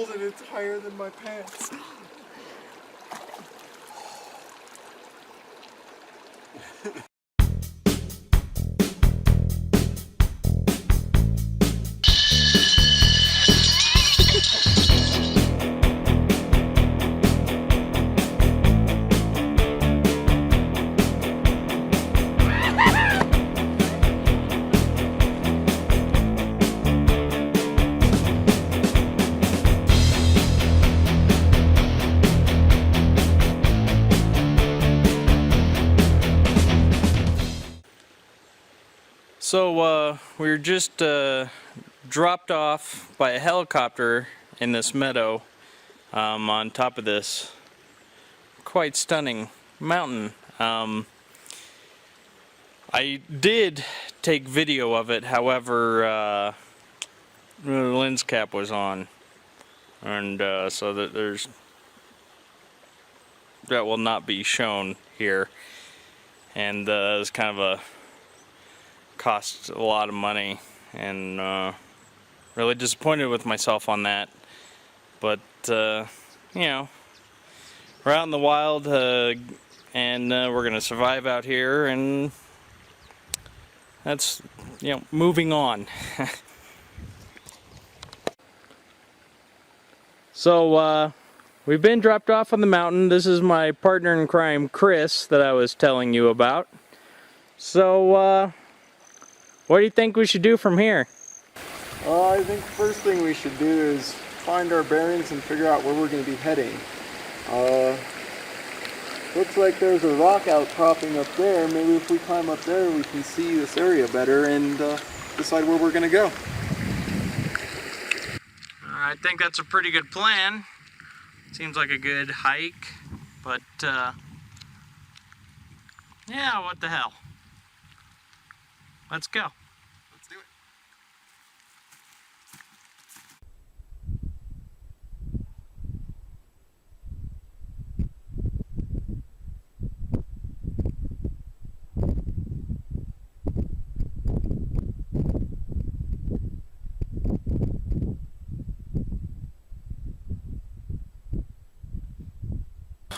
cold and it's higher than my pants. So we were just dropped off by a helicopter in this meadow on top of this quite stunning mountain. I did take video of it, however the lens cap was on, and so that that will not be shown here, and it's kind of a cost a lot of money, and really disappointed with myself on that. But you know, we're out in the wild, and we're gonna survive out here, and that's, you know, moving on. So we've been dropped off on the mountain. This is my partner in crime, Chris, that I was telling you about. So what do you think we should do from here? I think the first thing we should do is find our bearings and figure out where we're going to be heading. Looks like there's a rock outcropping up there. Maybe if we climb up there we can see this area better and decide where we're going to go. I think that's a pretty good plan. Seems like a good hike, but yeah, what the hell. Let's go. Let's do it.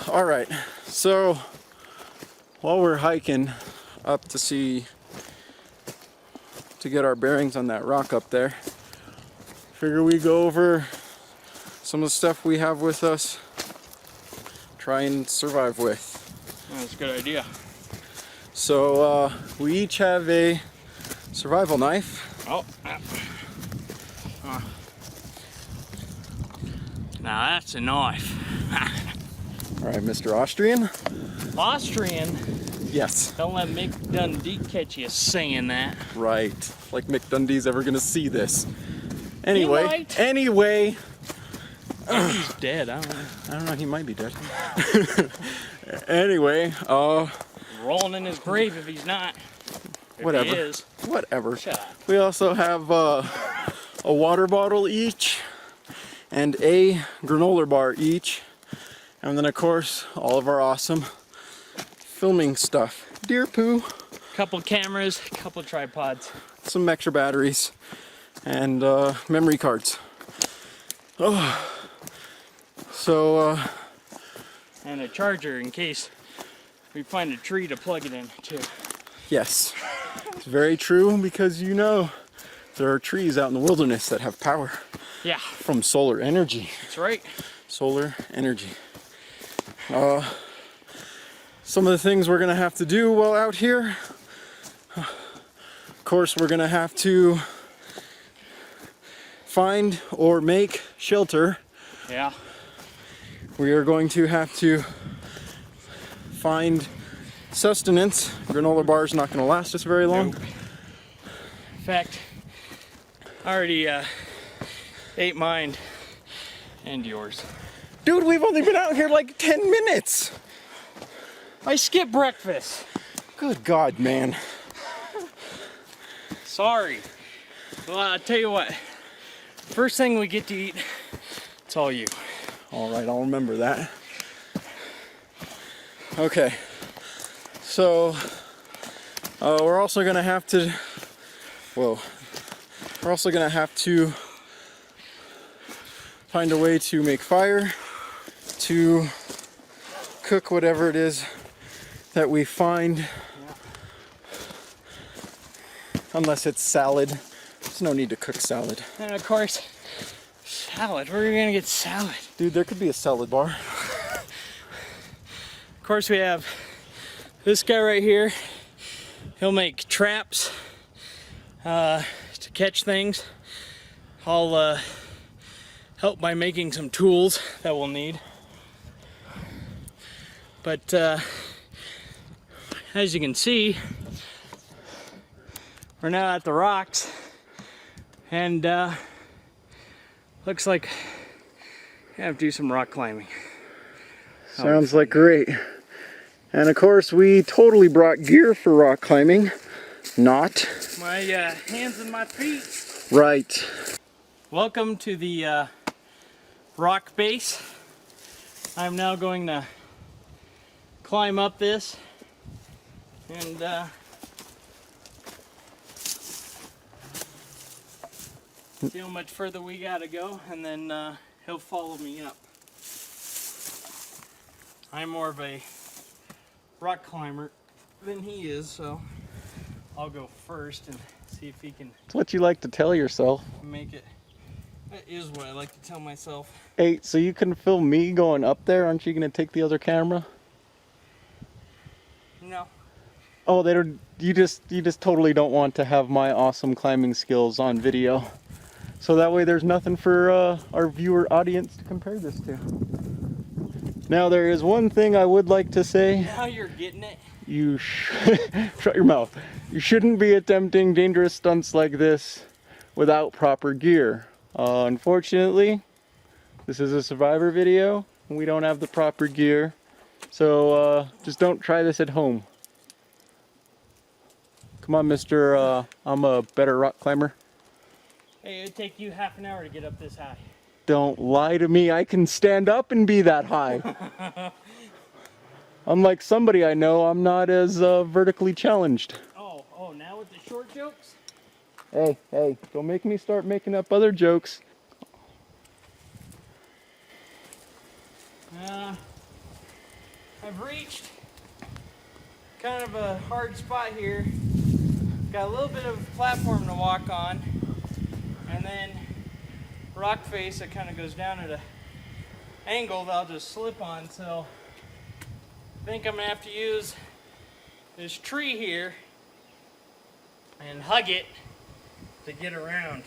All right, so while we're hiking up to get our bearings on that rock up there, figure we go over some of the stuff we have with us, try and survive with. That's a good idea. So we each have a survival knife. Oh. Now that's a knife. All right, Mr. Austrian. Austrian? Yes. Don't let Mick Dundee catch you saying that. Right. Like Mick Dundee's ever gonna see this. Anyway. He might. Anyway. He's dead. I don't know. He might be dead. Anyway. Rolling in his grave if he's not. If Whatever. He is. Whatever. Shut up. We also have a water bottle each, and a granola bar each, and then of course all of our awesome filming stuff. Deer poo. Couple cameras, couple tripods. Some extra batteries, and memory cards. Oh. So, And a charger in case we find a tree to plug it in too. yes, it's very true, because you know there are trees out in the wilderness that have power. Yeah. From solar energy. That's right. Solar energy. Some of the things we're gonna have to do while out here. Of course, we're gonna have to find or make shelter. Yeah. We are going to have to find sustenance. Granola bar is not going to last us very long. Nope. In fact, I already ate mine and yours. Dude, we've only been out here like 10 minutes. I skipped breakfast. Good God, man. Sorry. Well, I'll tell you what. First thing we get to eat, it's all you. All right, I'll remember that. Okay. So, we're also going to have to, find a way to make fire, to cook whatever it is that we find. Unless it's salad. There's no need to cook salad. And of course, salad. Where are you gonna get salad? Dude, there could be a salad bar. Of course, we have this guy right here. He'll make traps to catch things. I'll help by making some tools that we'll need. But as you can see, we're now at the rocks, and looks like I have to do some rock climbing. Sounds like great. And of course, we totally brought gear for rock climbing. Not. My hands and my feet. Right. Welcome to the rock base. I'm now going to climb up this and see how much further we gotta go, and then he'll follow me up. I'm more of a rock climber than he is, so I'll go first and see if he can It's what you like to tell yourself. make it. That is what I like to tell myself. Hey, so you can film me going up there. Aren't you gonna take the other camera? No. Oh, they don't. You just totally don't want to have my awesome climbing skills on video. So that way there's nothing for our viewer audience to compare this to. Now there is one thing I would like to say. Now you're getting it. You shut your mouth. You shouldn't be attempting dangerous stunts like this without proper gear. Unfortunately, this is a survivor video and we don't have the proper gear. So just don't try this at home. Come on, Mr. I'm a better rock climber. Hey, it'd take you half an hour to get up this high. Don't lie to me. I can stand up and be that high. Unlike somebody I know, I'm not as vertically challenged. Oh, now with the short jokes? Hey, don't make me start making up other jokes. I've reached kind of a hard spot here. Got a little bit of platform to walk on, and then rock face that kind of goes down at an angle that I'll just slip on. So I think I'm gonna have to use this tree here and hug it to get around.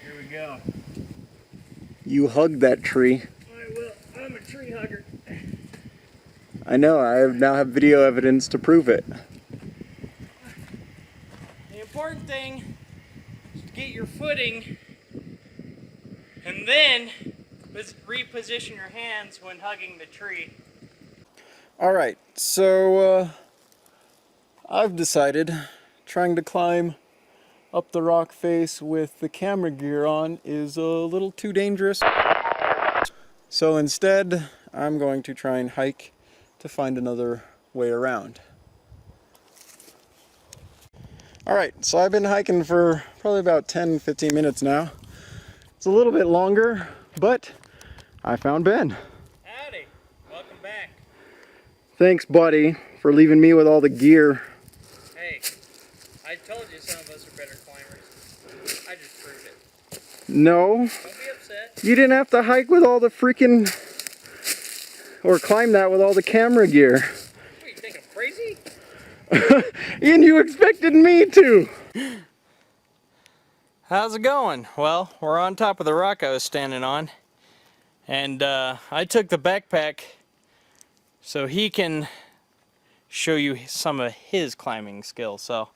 Here we go. You hugged that tree. I will. I'm a tree hugger. I know, I now have video evidence to prove it. The important thing is to get your footing and then reposition your hands when hugging the tree. Alright, so I've decided trying to climb up the rock face with the camera gear on is a little too dangerous. So instead, I'm going to try and hike to find another way around. Alright, so I've been hiking for probably about 10-15 minutes now. It's a little bit longer, but I found Ben. Howdy. Welcome back. Thanks, buddy, for leaving me with all the gear. Hey, I told you some of us are better climbers. I just proved it. No, Don't be upset. you didn't have to hike with all the freaking... or climb that with all the camera gear. What, you think I'm crazy? And you expected me to! How's it going? Well, we're on top of the rock I was standing on. And I took the backpack so he can show you some of his climbing skills. So,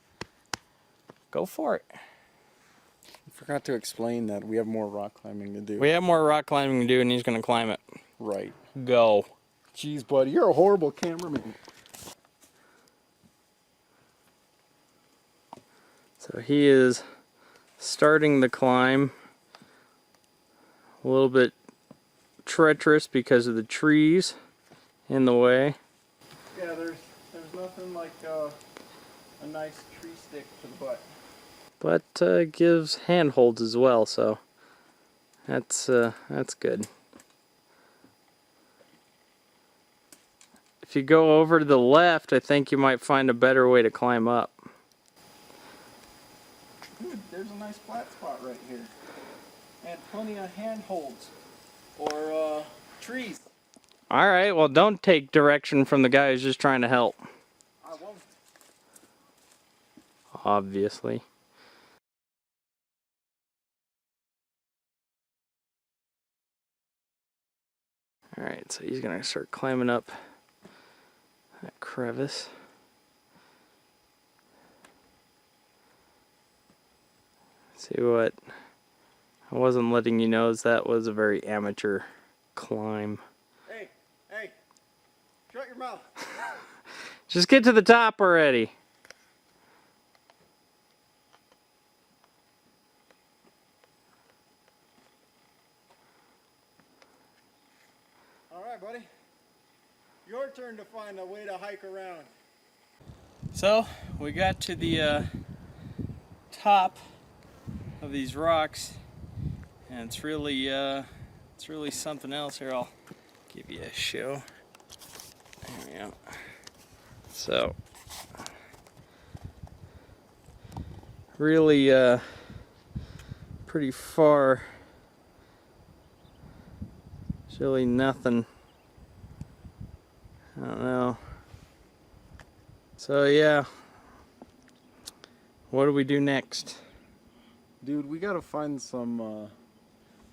go for it. I forgot to explain that we have more rock climbing to do. We have more rock climbing to do and he's going to climb it. Right. Go. Jeez, buddy, you're a horrible cameraman. So he is starting the climb. A little bit treacherous because of the trees in the way. Yeah, there's nothing like a nice tree stick to the butt. but gives handholds as well, so that's good. If you go over to the left, I think you might find a better way to climb up. Dude, there's a nice flat spot right here. And plenty of handholds or trees. Alright, well don't take direction from the guy who's just trying to help. I won't. Obviously. Alright, so he's gonna start climbing up that crevice. See what I wasn't letting you know is that was a very amateur climb. Hey, hey, shut your mouth. Just get to the top already. All right, buddy. Your turn to find a way to hike around. So we got to the top of these rocks, and it's really something else. Here, I'll give you a show. There we go. So really pretty far. There's really nothing. I don't know. So yeah, what do we do next? Dude, we gotta find some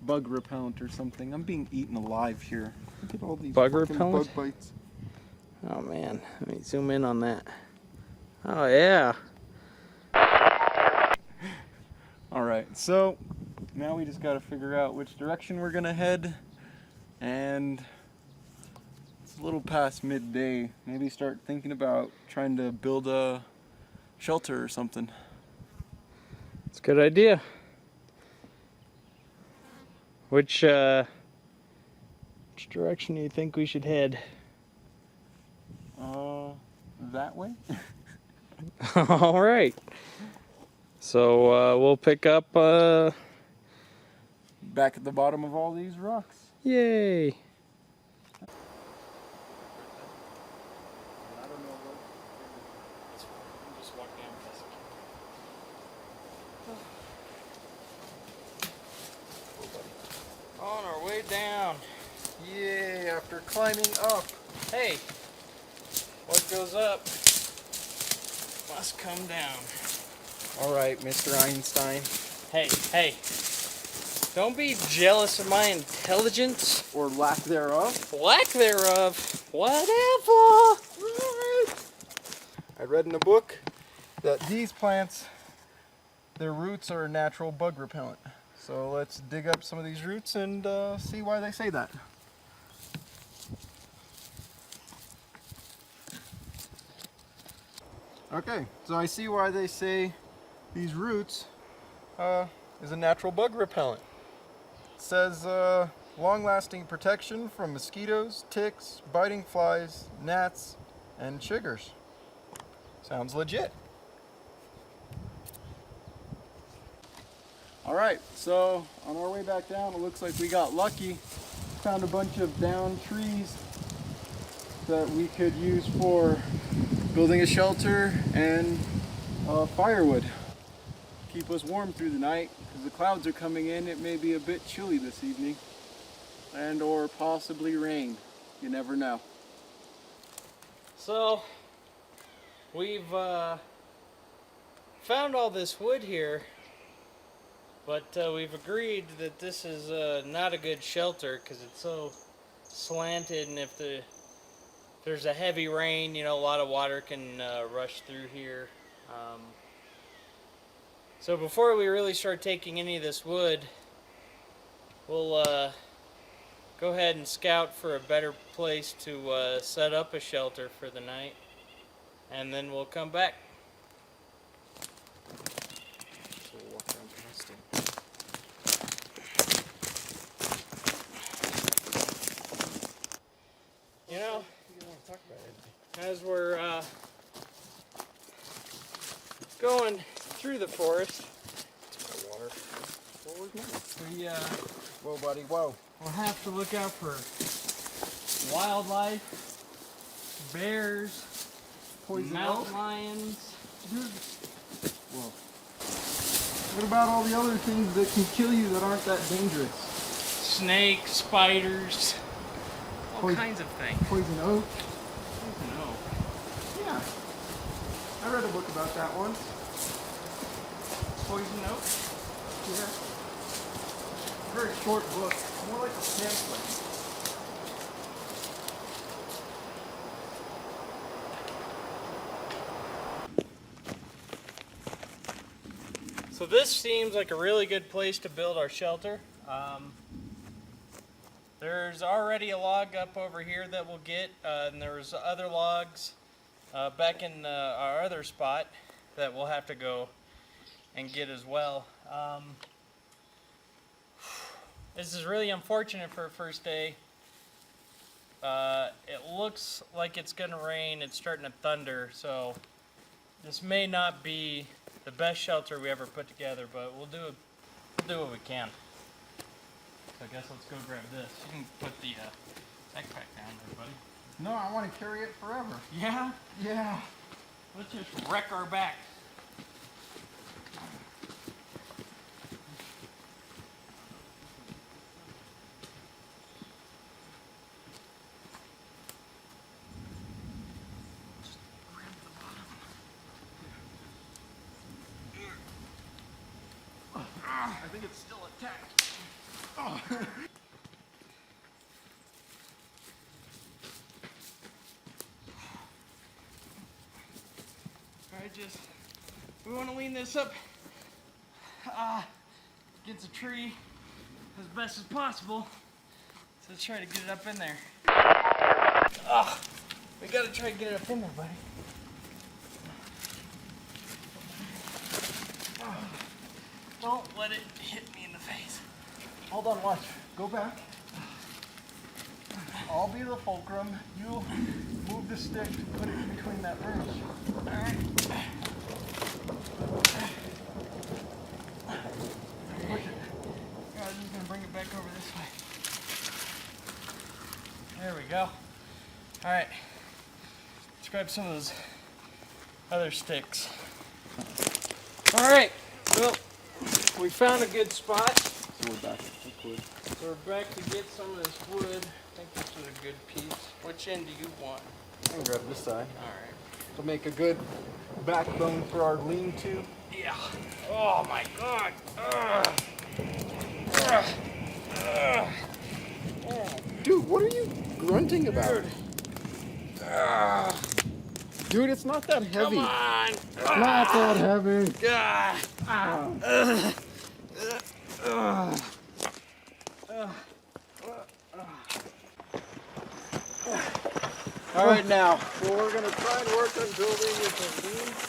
bug repellent or something. I'm being eaten alive here. Look at all these Bug fucking repellent? bug bites. Oh man, let me zoom in on that. Oh yeah. Alright, so now we just gotta figure out which direction we're gonna head, and it's a little past midday. Maybe start thinking about trying to build a shelter or something. It's a good idea. Which direction do you think we should head? That way? All right. So we'll pick up. Back at the bottom of all these rocks. Yay! On our way down. Yay, after climbing up. Hey, what goes up must come down. Alright, Mr. Einstein. Hey, don't be jealous of my intelligence. Or lack thereof. Lack thereof. Whatever. I read in a book that these plants, their roots are a natural bug repellent. So let's dig up some of these roots and see why they say that. Okay, so I see why they say these roots is a natural bug repellent. It says long-lasting protection from mosquitoes, ticks, biting flies, gnats, and chiggers. Sounds legit. Alright, so on our way back down, it looks like we got lucky. Found a bunch of downed trees that we could use for building a shelter and firewood. Keep us warm through the night, because the clouds are coming in. It may be a bit chilly this evening, and or possibly rain. You never know. So, we've found all this wood here, but we've agreed that this is not a good shelter because it's so slanted, and if there's a heavy rain, you know, a lot of water can rush through here. So before we really start taking any of this wood, we'll go ahead and scout for a better place to set up a shelter for the night, and then we'll come back. So we'll walk around past it. You know, as we're going through the forest, Whoa, buddy, whoa. we'll have to look out for wildlife, bears, Poison mountain oak? lions. Whoa. What about all the other things that can kill you that aren't that dangerous? Snakes, spiders, all Poison- kinds of things. Poison oak? No. Yeah. I read a book about that once. Poison oak? Yeah. Very short book. More like a pamphlet. So this seems like a really good place to build our shelter. There's already a log up over here that we'll get, and there's other logs back in our other spot that we'll have to go and get as well. This is really unfortunate for a first day. It looks like it's gonna rain. It's starting to thunder, so this may not be the best shelter we ever put together, but we'll do what we can. So I guess let's go grab this. You can put the backpack down there, buddy. No, I want to carry it forever. Yeah? Yeah. Let's just wreck our back. I think it's still attached. Alright, we want to lean this up against a tree as best as possible. So let's try to get it up in there. We gotta try to get it up in there, buddy. Don't let it hit me in the face. Hold on, watch. Go back. I'll be the fulcrum. You move the stick to put it in between that branch. Alright. Push it. I'm just gonna bring it back over this way. There we go. Alright. Let's grab some of those other sticks. Alright. Well, we found a good spot. So we're back at the wood. So we're back to get some of this wood. I think this is a good piece. Which end do you want? I can grab this side. Alright. To make a good backbone for our lean-to. Yeah. Oh my god. Dude, what are you grunting about? Dude, it's not that heavy. Come on. It's not that heavy. All right, now, what we're gonna try and work on building is a lean-to.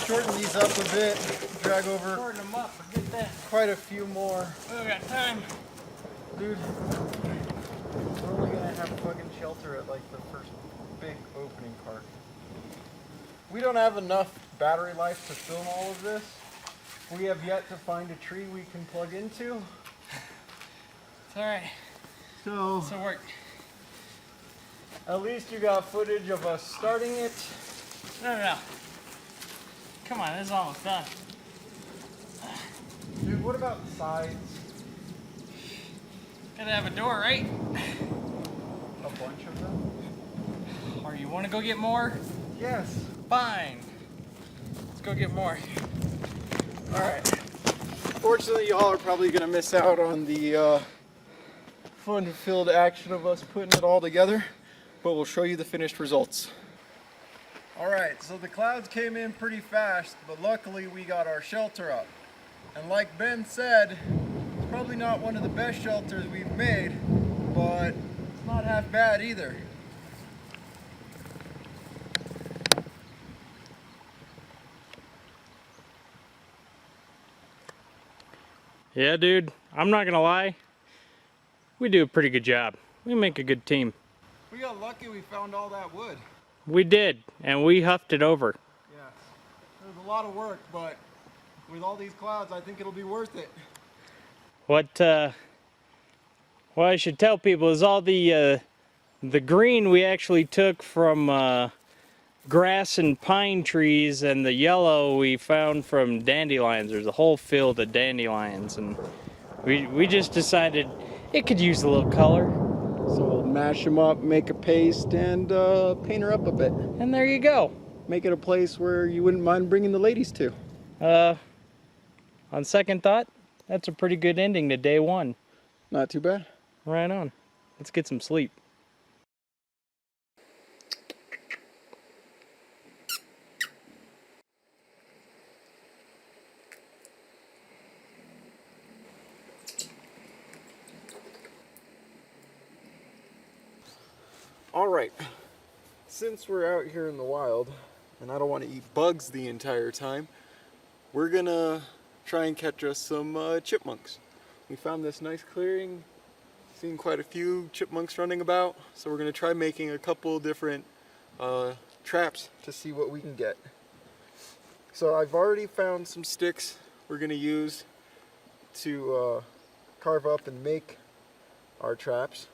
Shorten these up a bit, drag over Shorten them up. Forget that. quite a few more. We don't got time. Dude, we're only gonna have fucking shelter at like the first big opening part. We don't have enough battery life to film all of this. We have yet to find a tree we can plug into. It's alright. So, So work. at least you got footage of us starting it. No. Come on, this is almost done. Dude, what about the sides? Gotta have a door, right? A bunch of them? Or you wanna go get more? Yes. Fine. Let's go get more. Alright. Fortunately, y'all are probably gonna miss out on the fun-filled action of us putting it all together, but we'll show you the finished results. Alright, so the clouds came in pretty fast, but luckily we got our shelter up. And like Ben said, it's probably not one of the best shelters we've made, but it's not half bad either. Yeah, dude, I'm not gonna lie. We do a pretty good job. We make a good team. We got lucky we found all that wood. We did, and we huffed it over. Yes. was a lot of work, but with all these clouds, I think it'll be worth it. What I should tell people is all the green we actually took from grass and pine trees, and the yellow we found from dandelions. There's a whole field of dandelions, and we just decided it could use a little color. So we'll mash them up, make a paste, and paint her up a bit. And there you go. Make it a place where you wouldn't mind bringing the ladies to. On second thought, that's a pretty good ending to day one. Not too bad. Right on. Let's get some sleep. Alright, since we're out here in the wild, and I don't want to eat bugs the entire time, we're gonna try and catch us some chipmunks. We found this nice clearing, seen quite a few chipmunks running about, so we're gonna try making a couple different traps to see what we can get. So I've already found some sticks we're gonna use to carve up and make our traps.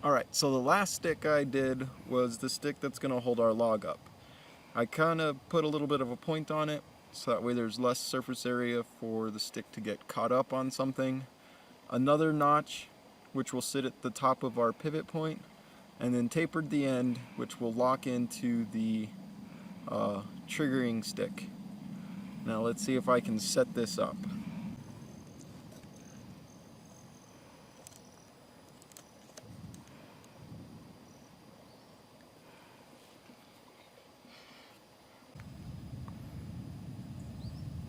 Alright, so the last stick I did was the stick that's going to hold our log up. I kind of put a little bit of a point on it, so that way there's less surface area for the stick to get caught up on something. Another notch, which will sit at the top of our pivot point, and then tapered the end, which will lock into the triggering stick. Now let's see if I can set this up.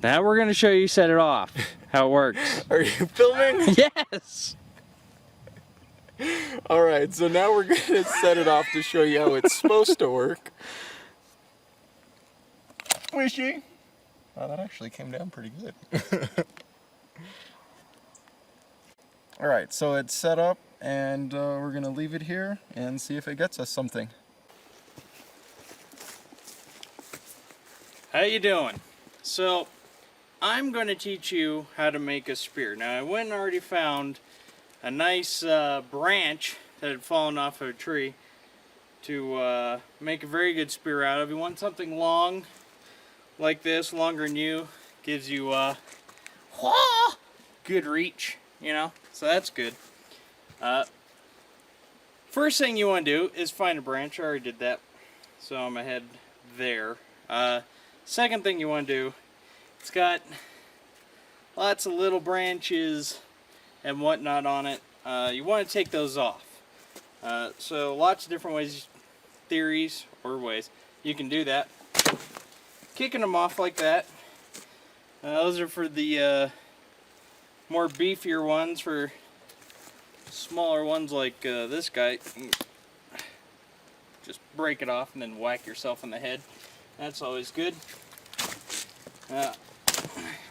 Now we're gonna show you set it off, how it works. Are you filming? Yes! Alright, so now we're gonna set it off to show you how it's supposed to work. Wishy! Oh, that actually came down pretty good. Alright, so it's set up, and we're gonna leave it here and see if it gets us something. How you doing? So, I'm going to teach you how to make a spear. Now, I went and already found a nice branch that had fallen off of a tree to make a very good spear out of. You want something long like this, longer than you, gives you good reach, you know, so that's good. First thing you want to do is find a branch. I already did that, so I'm ahead there. Second thing you want to do, it's got lots of little branches and whatnot on it. You want to take those off. So lots of different ways, theories or ways you can do that. Kicking them off like that. Those are for the more beefier ones. For smaller ones like this guy, just break it off and then whack yourself in the head. That's always good.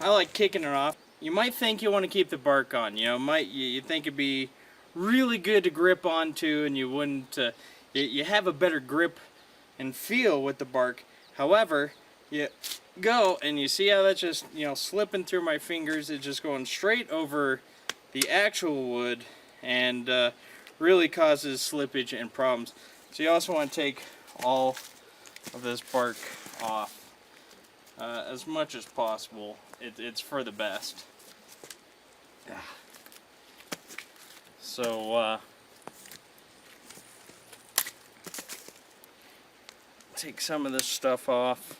I like kicking it off. You might think you want to keep the bark on. You know, you think it'd be really good to grip onto, and you wouldn't. You have a better grip and feel with the bark. However, you go and you see how that's just, you know, slipping through my fingers. It's just going straight over the actual wood, and really causes slippage and problems. So you also want to take all of this bark off as much as possible. It's for the best. So take some of this stuff off.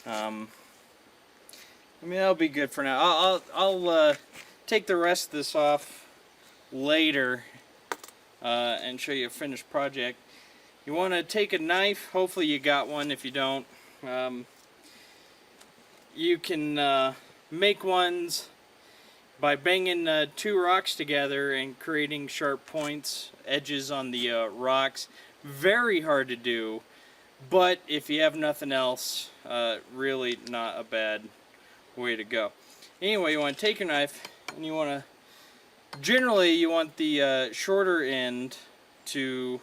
I mean, that'll be good for now. I'll take the rest of this off later and show you a finished project. You want to take a knife. Hopefully you got one. If you don't, you can make ones by banging two rocks together and creating sharp points, edges on the rocks. Very hard to do, but if you have nothing else, really not a bad way to go. Anyway, you want to take your knife and you want to, generally you want the shorter end to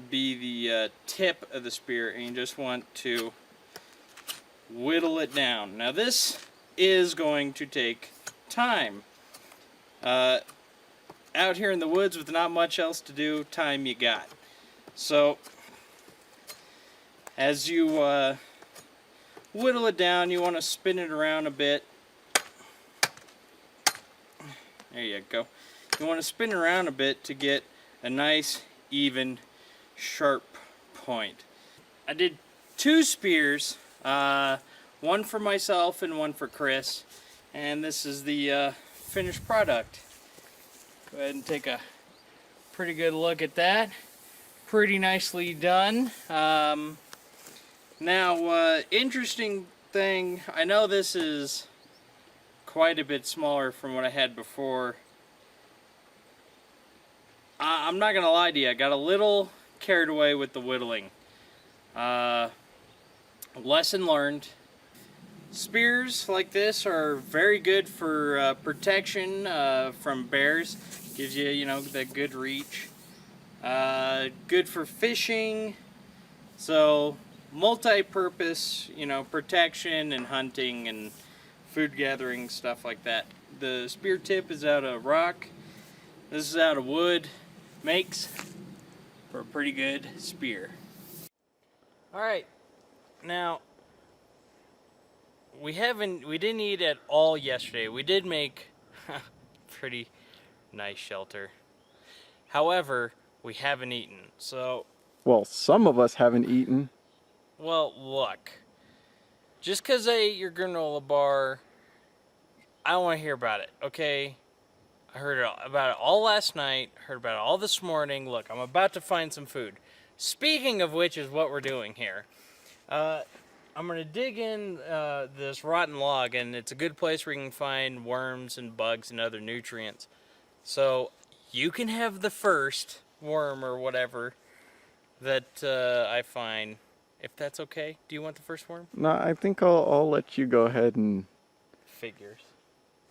be the tip of the spear, and you just want to whittle it down. Now this is going to take time. Out here in the woods with not much else to do, time you got. So as you whittle it down, you want to spin it around a bit. There you go. You want to spin it around a bit to get a nice, even, sharp point. I did 2 spears, one for myself and one for Chris, and this is the finished product. Go ahead and take a pretty good look at that. Pretty nicely done. Now, interesting thing, I know this is quite a bit smaller from what I had before. I'm not gonna lie to you, I got a little carried away with the whittling. Lesson learned. Spears like this are very good for protection from bears. Gives you, you know, that good reach. Good for fishing. So multi-purpose, you know, protection and hunting and food gathering, stuff like that. The spear tip is out of rock. This is out of wood. Makes for a pretty good spear. Alright, now we didn't eat at all yesterday. We did make pretty nice shelter. However, we haven't eaten. So, Well, some of us haven't eaten. well, look. Just because I ate your granola bar, I don't want to hear about it, okay? I heard about it all last night, heard about it all this morning. Look, I'm about to find some food. Speaking of which is what we're doing here. I'm going to dig in this rotten log, and it's a good place where you can find worms and bugs and other nutrients. So you can have the first worm or whatever that I find, if that's okay. Do you want the first worm? No, I think I'll let you go ahead and... Figures.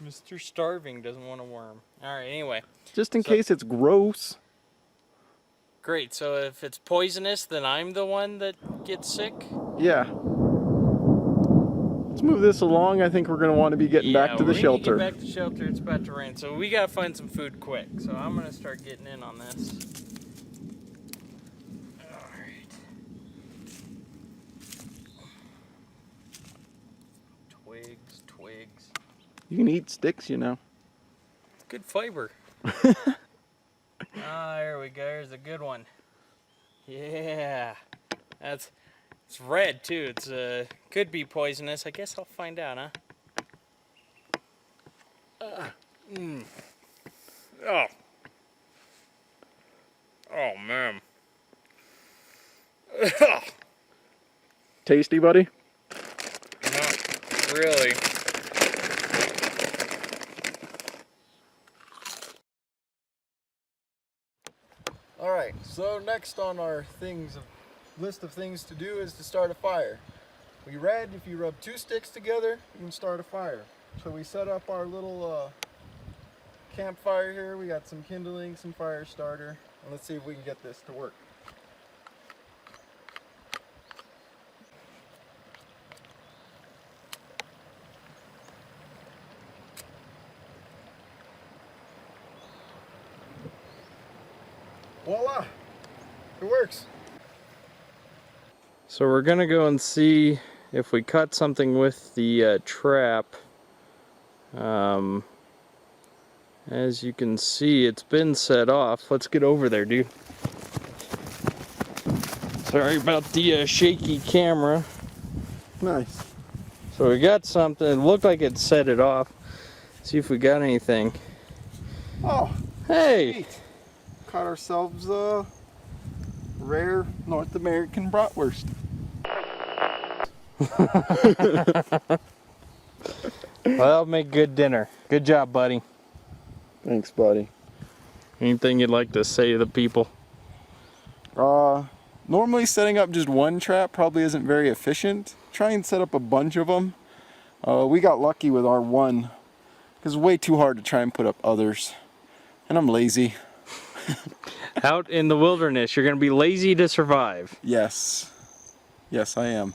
Mr. Starving doesn't want a worm. Alright, anyway. Just in case it's gross. Great, so if it's poisonous, then I'm the one that gets sick? Yeah. Let's move this along. I think we're going to want to be getting back to the shelter. Get back to the shelter. It's about to rain, so we got to find some food quick. So I'm going to start getting in on this. Alright. Twigs. You can eat sticks, you know. It's good fiber. There we go. There's a good one. Yeah. It's red too. It's could be poisonous. I guess I'll find out, huh? Oh. Oh man. Tasty, buddy? Not really. Alright, so next on our list of things to do is to start a fire. We read if you rub 2 sticks together, you can start a fire. So we set up our little campfire here. We got some kindling, some fire starter, and let's see if we can get this to work. Voila! It works. So we're gonna go and see if we cut something with the trap. As you can see, it's been set off. Let's get over there, dude. Sorry about the shaky camera. Nice. So we got something. It looked like it set it off. See if we got anything. Oh, hey! sweet. Caught ourselves a rare North American bratwurst. Well, that'll make good dinner. Good job, buddy. Thanks, buddy. Anything you'd like to say to the people? Normally setting up just one trap probably isn't very efficient. Try and set up a bunch of them. We got lucky with our one because it's way too hard to try and put up others. And I'm lazy. Out in the wilderness, you're going to be lazy to survive. Yes. Yes, I am.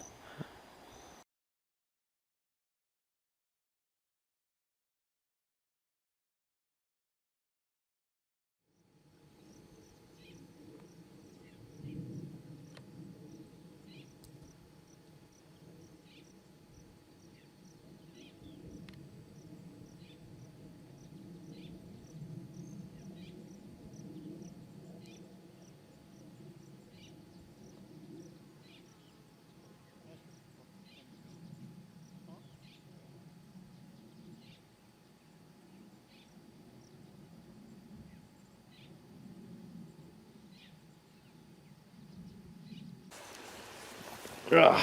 Ugh.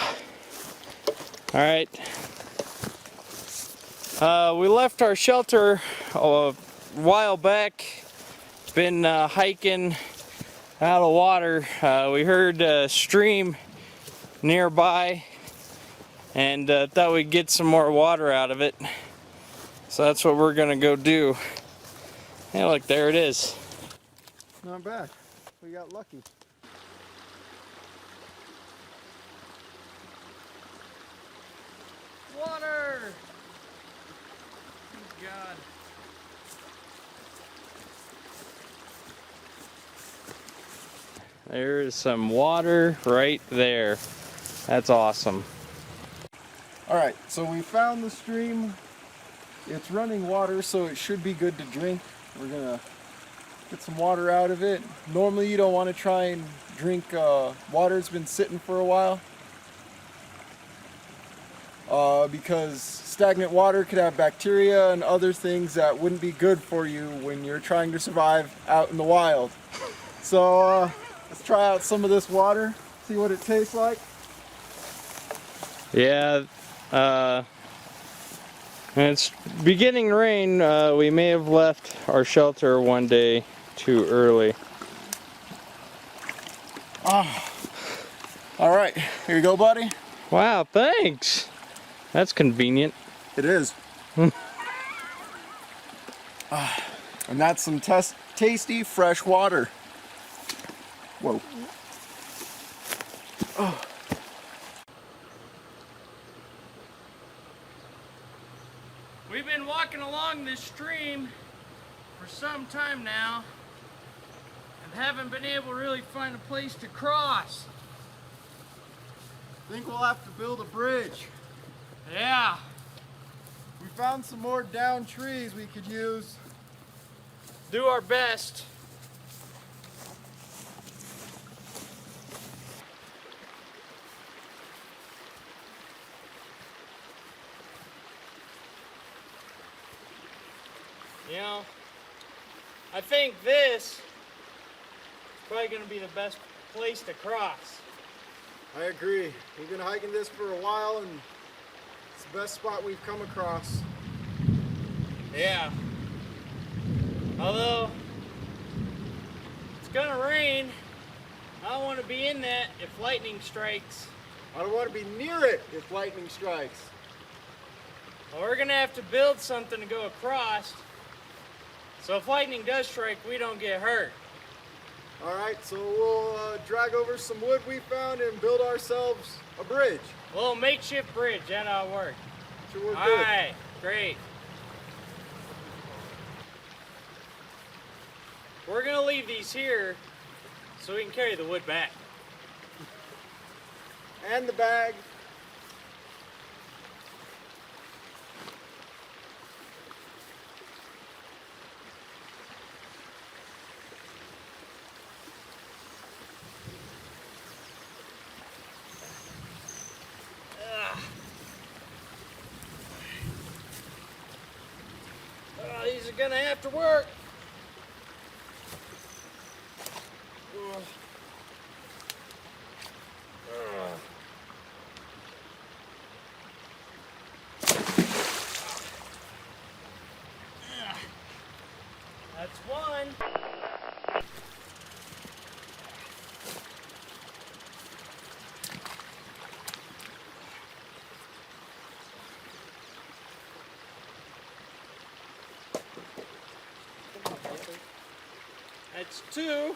All right. We left our shelter a while back. Been hiking out of water. We heard a stream nearby and thought we'd get some more water out of it. So that's what we're gonna go do. Hey, look, there it is. Not bad. We got lucky. Water! Oh, God. There is some water right there. That's awesome. Alright, so we found the stream. It's running water, so it should be good to drink. We're gonna get some water out of it. Normally you don't want to try and drink water that's been sitting for a while. Because stagnant water could have bacteria and other things that wouldn't be good for you when you're trying to survive out in the wild. So let's try out some of this water, see what it tastes like. Yeah, it's beginning to rain. We may have left our shelter one day too early. Alright, here you go, buddy. Wow, thanks. That's convenient. It is. And that's some tasty fresh water. Whoa. We've been walking along this stream for some time now and haven't been able to really find a place to cross. I think we'll have to build a bridge. Yeah. We found some more down trees we could use. Do our best. You know, I think this is probably going to be the best place to cross. I agree. We've been hiking this for a while and it's the best spot we've come across. Yeah. Although, it's going to rain. I don't want to be in that if lightning strikes. I don't want to be near it if lightning strikes. Well, we're going to have to build something to go across. So if lightning does strike, we don't get hurt. Alright, so we'll drag over some wood we found and build ourselves a bridge. A little makeshift bridge, that'll work. Should work All good. right, great. We're gonna leave these here so we can carry the wood back. And the bag. These are gonna have to work. That's one. That's two.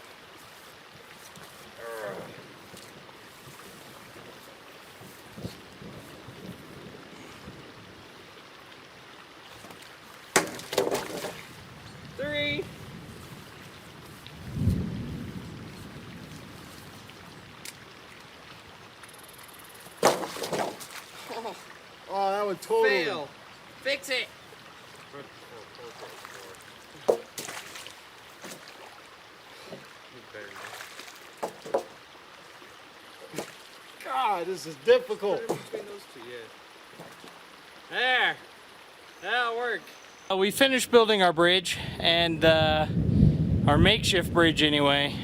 Three. Oh, that would totally Fail. Fix it. God, this is difficult. There. That'll work. We finished building our bridge, and our makeshift bridge anyway.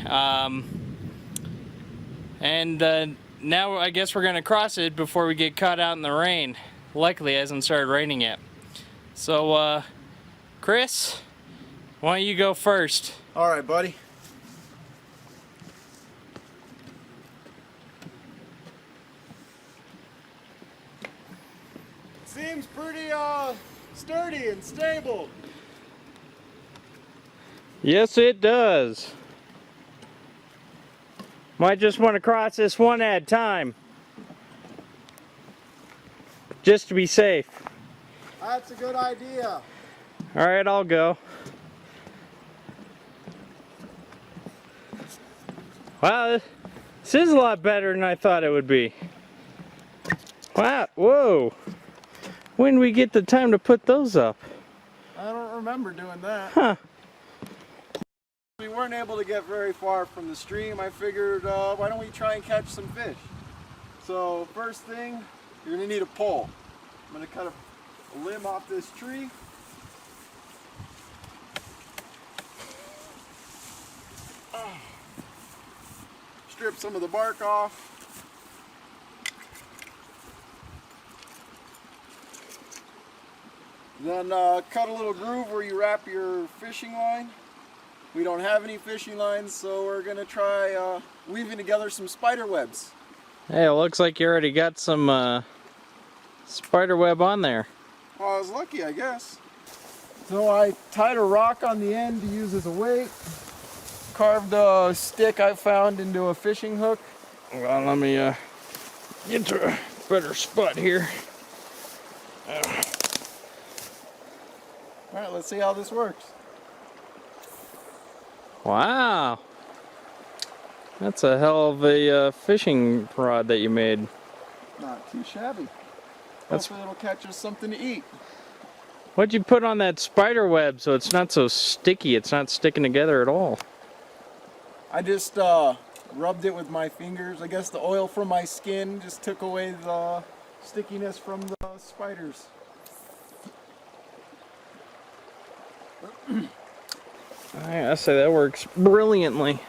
now I guess we're gonna cross it before we get caught out in the rain. Luckily, it hasn't started raining yet. So, Chris, why don't you go first? All right, buddy. Seems pretty sturdy and stable. Yes, it does. Might just want to cross this one at a time, just to be safe. That's a good idea. All right, I'll go. Wow, this is a lot better than I thought it would be. Wow, whoa. When did we get the time to put those up? I don't remember doing that. Huh. We weren't able to get very far from the stream. I figured, why don't we try and catch some fish? So first thing, you're gonna need a pole. I'm gonna cut a limb off this tree. Strip some of the bark off. Then cut a little groove where you wrap your fishing line. We don't have any fishing lines, so we're gonna try weaving together some spider webs. Hey, it looks like you already got some spider web on there. Well, I was lucky, I guess. So I tied a rock on the end to use as a weight. Carved a stick I found into a fishing hook. Well, let me get to a better spot here. All right, let's see how this works. Wow. That's a hell of a fishing rod that you made. Not too shabby. That's- Hopefully it'll catch us something to eat. What'd you put on that spider web so it's not so sticky? It's not sticking together at all. I just rubbed it with my fingers. I guess the oil from my skin just took away the stickiness from the spiders. I say that works brilliantly.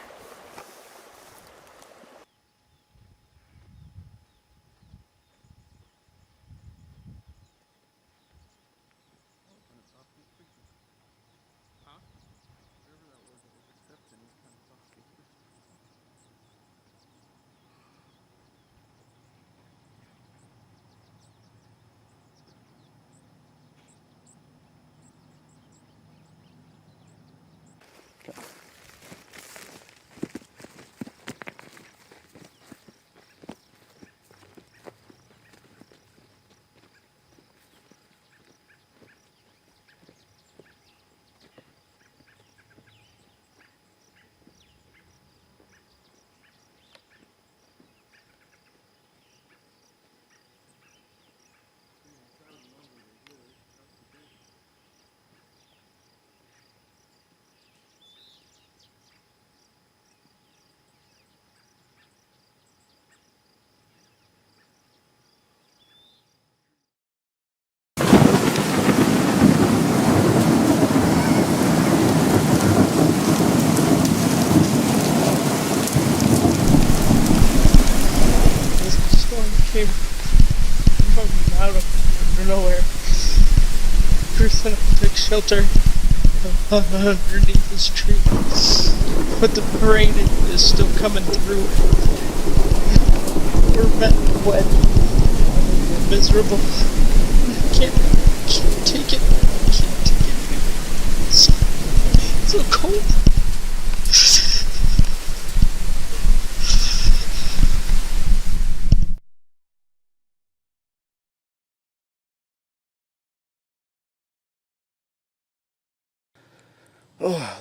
Came from out of nowhere. Chris and I took shelter underneath this tree, but the rain is still coming through. We're wet, we're miserable. I can't take it. I can't take it. It's so cold.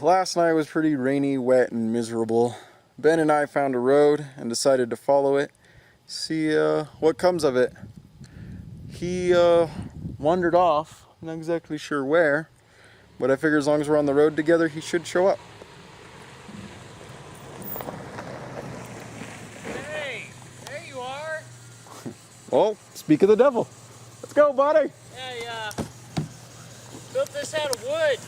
Last night was pretty rainy, wet, and miserable. Ben and I found a road and decided to follow it, see what comes of it. He wandered off, not exactly sure where, but I figure as long as we're on the road together, he should show up. Hey, there you are. Well, speak of the devil. Let's go, buddy. Yeah, I built this out of wood.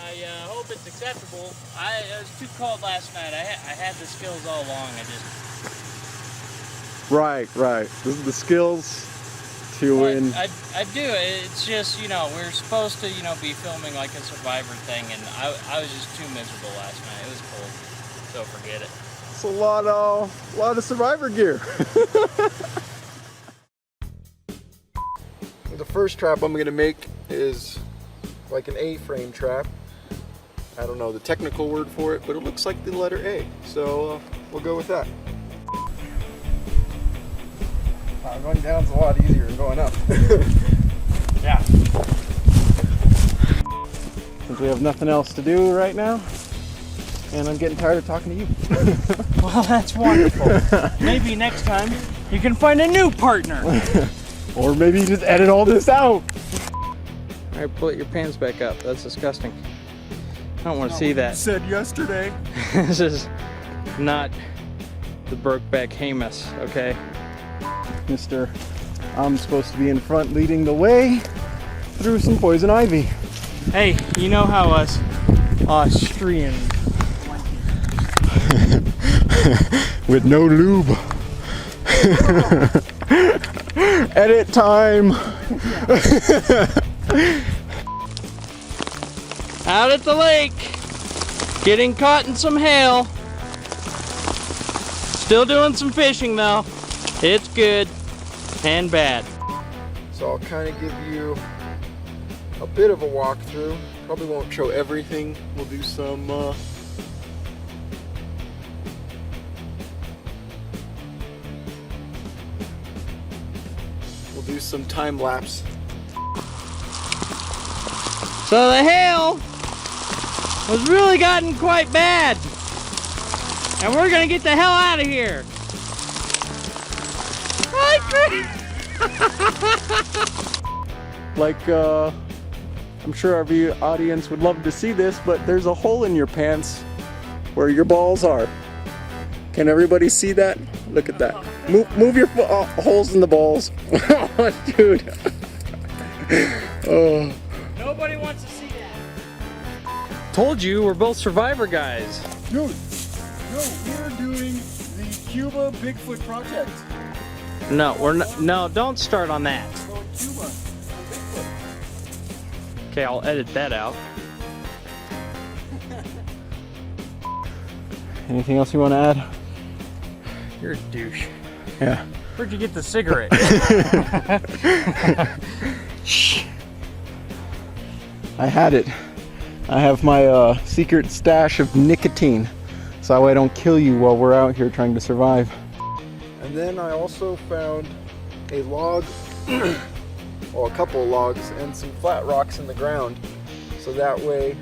I hope it's acceptable. It was too cold last night. I had the skills all along. I just Right. The skills to win. I do. It's just, you know, we're supposed to, you know, be filming like a Survivor thing, and I was just too miserable last night. It was cold, so forget it. It's a lot of Survivor gear. The first trap I'm gonna make is like an A-frame trap. I don't know the technical word for it, but it looks like the letter A. So we'll go with that. Going down's a lot easier than going up. Yeah. Since we have nothing else to do right now, and I'm getting tired of talking to you. Well, that's wonderful. Maybe next time you can find a new partner. Or maybe just edit all this out. Alright, put your pants back up. That's disgusting. I don't want to see that. You said yesterday. This is not the Brokeback Hamus, okay? Mr. I'm supposed to be in front leading the way through some poison ivy. Hey, you know how us Austrian with no lube. Edit time. out at the lake, getting caught in some hail. Still doing some fishing though. It's good and bad. So I'll kind of give you a bit of a walkthrough. Probably won't show everything. We'll do some time lapse. So the hail was really gotten quite bad. And we're gonna get the hell out of here. Like, I'm sure our audience would love to see this, but there's a hole in your pants where your balls are. Can everybody see that? Look at that. Move your holes in the balls. Oh, dude. Oh. Nobody wants to see that. Told you, we're both Survivor guys. Dude, no, we're doing the Cuba Bigfoot project. No, we're not. No, don't start on that. Going Cuba. Okay, I'll edit that out. Anything else you want to add? You're a douche. Yeah. Where'd you get the cigarette? Shh. I had it. I have my secret stash of nicotine, so that way I don't kill you while we're out here trying to survive. And then I also found a log, well, a couple of logs and some flat rocks in the ground, so that way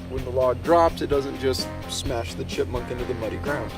when the log drops, it doesn't just smash the chipmunk into the muddy ground.